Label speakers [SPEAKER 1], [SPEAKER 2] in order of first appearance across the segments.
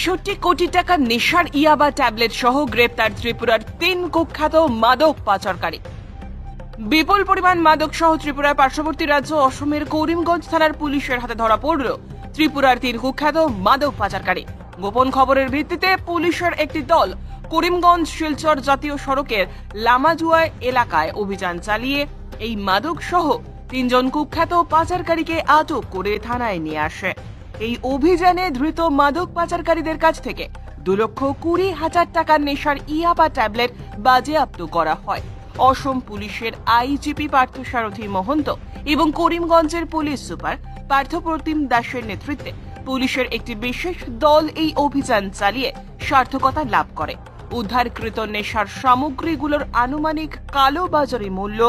[SPEAKER 1] ৬৬ কোটি টাকা নেশার ইয়াবা ট্যাবলেট সহ গ্রেপ্তার ত্রিপুরার ৩ কুখ্যাত মাদক পাচারকারী। বিপুল পরিমাণ মাদক সহ ত্রিপুরার পার্শ্ববর্তী রাজ্য অসমের করিমগঞ্জ থানার পুলিশের হাতে ধরা পড়ল ত্রিপুরার ৩ কুখ্যাত মাদক পাচারকারী। গোপন খবরের ভিত্তিতে পুলিশের একটি দল করিমগঞ্জ শিলচর জাতীয় সড়কের লামাজুয়া এলাকায় অভিযান চালিয়ে এই মাদক সহ ৩ জন কুখ্যাত পাচারকারীকে আটক করে থানায় নিয়ে আসে। এই অভিযানে ধৃত মাদক পাচারকারীদের কাছ থেকে 2,20,000 টাকার নেশার ইয়াবা ট্যাবলেট বাজেয়াপ্ত করা হয়। অসম পুলিশের আইজিপি পার্থসারথী মহন্ত এবং করিমগঞ্জের পুলিশ সুপার পার্থপ্রতিম দাসের নেতৃত্বে পুলিশের একটি বিশেষ দল এই অভিযান চালিয়ে সার্থকতা লাভ করে। উদ্ধারকৃত নেশার সামগ্রীগুলোর আনুমানিক কালোবাজারি মূল্য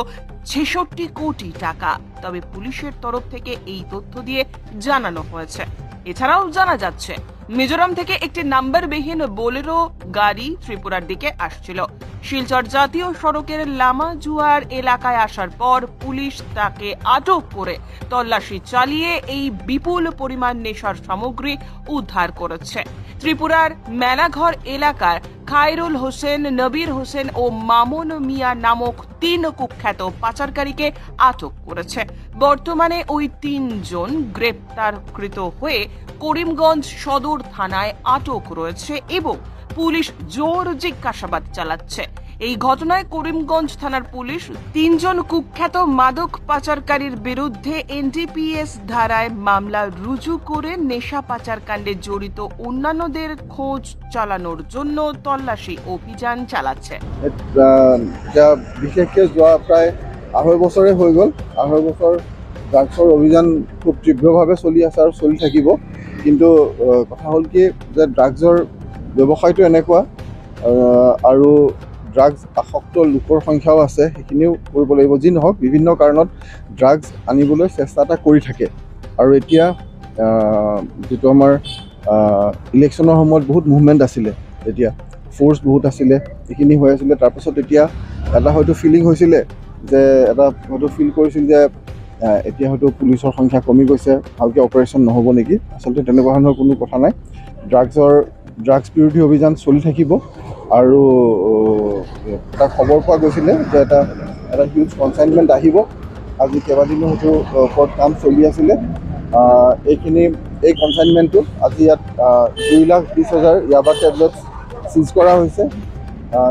[SPEAKER 1] ৬৬ কোটি টাকা। তবে পুলিশের তরফ থেকে এই তথ্য দিয়ে জানানো হয়েছে। এছাড়াও জানা যাচ্ছে মিজোরাম থেকে একটি নাম্বারবিহীন বোলেরো গাড়ি ত্রিপুরার দিকে আসছিল। শিলচর জাতীয় সড়কের লামাজুয়ার এলাকায় আসার পর পুলিশ তাকে আটক করে তল্লাশি চালিয়ে এই বিপুল পরিমাণ নেশার সামগ্রী উদ্ধার করেছে। ত্রিপুরার মেলাঘর এলাকার খায়রুল হোসেন, নবীর হোসেন ও মামুন মিয়া নামক ৩ কুখ্যাত পাচারকারীকে আটক করেছে। বর্তমানে ওই ৩ জন গ্রেপ্তারকৃত হয়ে করিমগঞ্জ সদর থানায় আটক রয়েছে এবং পুলিশ জোর জিজ্ঞাসাবাদ চালাচ্ছে। এই ঘটনায় করিমগঞ্জ থানার পুলিশ ৩ জন কুখ্যাত মাদক পাচারকারীর বিরুদ্ধে এনডিপিএস ধারায় মামলা রুজু করে নেশা পাচার কাণ্ডে জড়িত অন্যান্যদের খোঁজ চালানোর জন্য তল্লাশি অভিযান চালাচ্ছে।
[SPEAKER 2] বিশেষকৈ যোৱা প্ৰায় ২.৫ বছৰে হৈ গ'ল। ২.৫ বছৰ ড্ৰাগছৰ অভিযান খুব তীব্ৰভাৱে চলি আছে আৰু চলি থাকিব। কিন্তু কথা হ'ল কি যে ড্ৰাগছৰ ব্যৱসায়টো এনেকুৱা আৰু ড্ৰাগছ আসক্ত লোকৰ সংখ্যাও আছে, সেইখিনিও কৰিব লাগিব। যি নহওক বিভিন্ন কাৰণত ড্ৰাগছ আনিবলৈ চেষ্টা এটা কৰি থাকে। আৰু এতিয়া যিটো আমাৰ ইলেকশ্যনৰ সময়ত বহুত মুভমেণ্ট আছিলে, তেতিয়া ফ'ৰ্চ বহুত আছিলে, এইখিনি হৈ আছিলে। তাৰপিছত এতিয়া এটা হয়তো ফিলিং হৈছিলে যে হয়তো ফিল কৰিছিল যে এতিয়া হয়তো পুলিচৰ সংখ্যা কমি গৈছে, ভালকৈ অপাৰেশ্যন নহ'ব নেকি। আচলতে তেনেকুৱা ধৰণৰ কোনো কথা নাই। ড্ৰাগছ বিৰোধী অভিযান চলি থাকিব। আৰু এটা খবৰ পোৱা গৈছিলে যে এটা হিউজ কনচাইনমেণ্ট আহিব। আজি কেইবাদিনো সেইটো ওপৰত কাম চলি আছিলে। এই কনচাইনমেণ্টটো আজি ইয়াত 2,20,000 ইয়াবা টেবলেট চিজ কৰা হৈছে।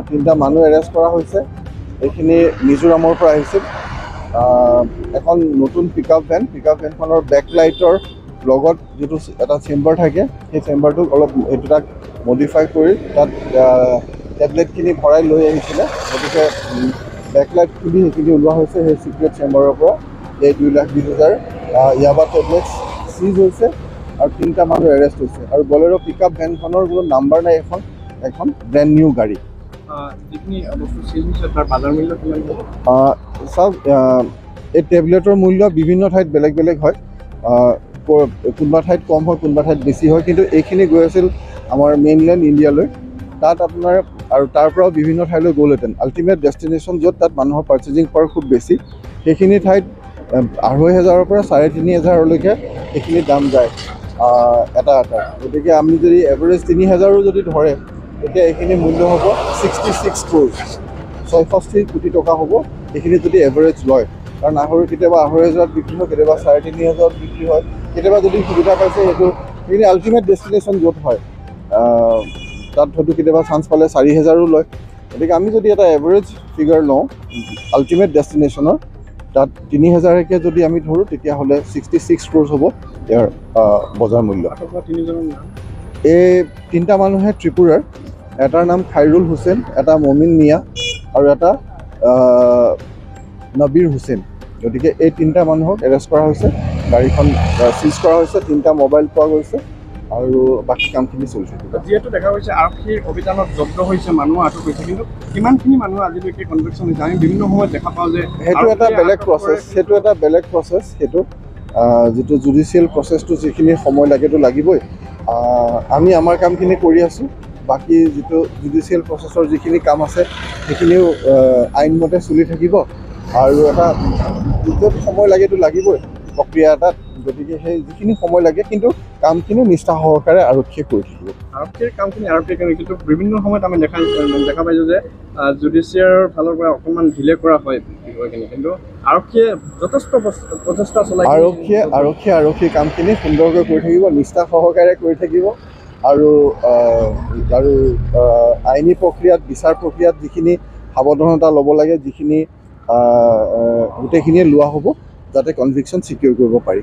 [SPEAKER 2] 3টা মানুহ এৰেষ্ট কৰা হৈছে। এইখিনি মিজোৰামৰ পৰা আহিছিল। এখন নতুন পিকআপ ভেনখনৰ বেকলাইটৰ লগত যিটো এটা চেম্বাৰ থাকে, সেই চেম্বাৰটোক অলপ তাক মডিফাই কৰি তাত টেবলেটখিনি ভৰাই লৈ আহিছিলে। গতিকে বেকলাইট খুলি সেইখিনি ওলোৱা হৈছে সেই চিক্ৰেট চেম্বাৰৰ পৰা। এই 2,20,000 ইয়াবা টেবলেটছ চিজ হৈছে আৰু 3টা মানুহ এৰেষ্ট হৈছে। আৰু বলেৰো পিকআপ ভেনখনৰ কোনো নাম্বাৰ নাই, এখন ব্ৰেণ্ড নিউ গাড়ী। চাওক, এই টেবলেটৰ মূল্য বিভিন্ন ঠাইত বেলেগ বেলেগ হয়। কোনোবা ঠাইত কম হয়, কোনোবা ঠাইত বেছি হয়। কিন্তু এইখিনি গৈ আছিল আমাৰ মেইনলেণ্ড ইণ্ডিয়ালৈ। তাত আপোনাৰ আৰু তাৰ পৰাও বিভিন্ন ঠাইলৈ গ'লহেঁতেন। আল্টিমেট ডেষ্টিনেশ্যন য'ত তাত মানুহৰ পাৰ্চেজিং পাৱাৰ খুব বেছি, সেইখিনি ঠাইত 2,500ৰ পৰা 3,500লৈকে সেইখিনি দাম যায় এটা। গতিকে আমি যদি এভাৰেজ 3,000ৰো যদি ধৰে, তেতিয়া এইখিনি মূল্য হ'ব 66 crore, 66 কোটি টকা হ'ব এইখিনি যদি এভাৰেজ লয়। কাৰণ কেতিয়াবা 2,500ত বিক্ৰী হয়, কেতিয়াবা 3,500ত বিক্ৰী হয়, কেতিয়াবা যদি সুবিধা পাইছে সেইখিনি আল্টিমেট ডেষ্টিনেশ্যন য'ত হয় তাত হয়তো কেতিয়াবা চান্স পালে 4,000ৰো লয়। গতিকে আমি যদি এটা এভাৰেজ ফিগাৰ লওঁ আল্টিমেট ডেষ্টিনেশ্যনৰ, তাত 3,000কে যদি আমি ধৰোঁ, তেতিয়াহ'লে 66 crore হ'ব ইয়াৰ বজাৰ মূল্য। এই 3টা মানুহে ত্ৰিপুৰাৰ, এটাৰ নাম খায়ৰুল হোসেন, এটা মমিন মিয়া আৰু এটা নবীৰ হোসেন। গতিকে এই 3টা মানুহক এৰেষ্ট কৰা হৈছে, গাড়ীখন চিজ কৰা হৈছে, 3টা মোবাইল পোৱা গৈছে আৰু বাকী কামখিনি চলি থাকিব।
[SPEAKER 3] যিহেতু দেখা গৈছে আৰক্ষীৰ অভিযানত জব্দ হৈছে, মানুহ আটক হৈছে, কিন্তু কিমানখিনি মানুহ আজিলৈকে কনভিকশ্যন হৈছে? আমি বিভিন্ন সময়ত দেখা পাওঁ যে
[SPEAKER 2] সেইটো এটা বেলেগ প্ৰচেছ। সেইটো যিটো জুডিচিয়েল প্ৰচেছটো যিখিনি সময় লাগেতো লাগিবই। আমি আমাৰ কামখিনি কৰি আছোঁ। বাকী যিটো জুডিচিয়েল প্ৰচেছৰ যিখিনি কাম আছে সেইখিনিও আইনমতে চলি থাকিব। আৰু এটা য'ত সময় লাগেতো লাগিবই, প্ৰক্ৰিয়া এটাত গতিকে সেই যিখিনি সময় লাগে কিন্তু কামখিনি নিষ্ঠা সহকাৰে আৰক্ষীয়ে কৰি থাকিব।
[SPEAKER 3] আৰক্ষীৰ কামখিনি আৰক্ষীৰ কাৰণে, কিন্তু বিভিন্ন সময়ত আমি দেখা পাইছোঁ যে জুডিচিয়াৰৰ ফালৰ পৰা অকণমান ডিলে কৰা হয় বিষয়খিনি, কিন্তু আৰক্ষীয়ে যথেষ্ট প্ৰচেষ্টা চলাই
[SPEAKER 2] আৰক্ষীৰ কামখিনি সুন্দৰকৈ কৰি থাকিব, নিষ্ঠা সহকাৰে কৰি থাকিব আৰু আইনী প্ৰক্ৰিয়াত বিচাৰ প্ৰক্ৰিয়াত যিখিনি সাৱধানতা ল'ব লাগে, যিখিনি গোটেইখিনিয়ে লোৱা হ'ব যাতে কনভিকশ্যন ছিকিউৰ কৰিব পাৰি।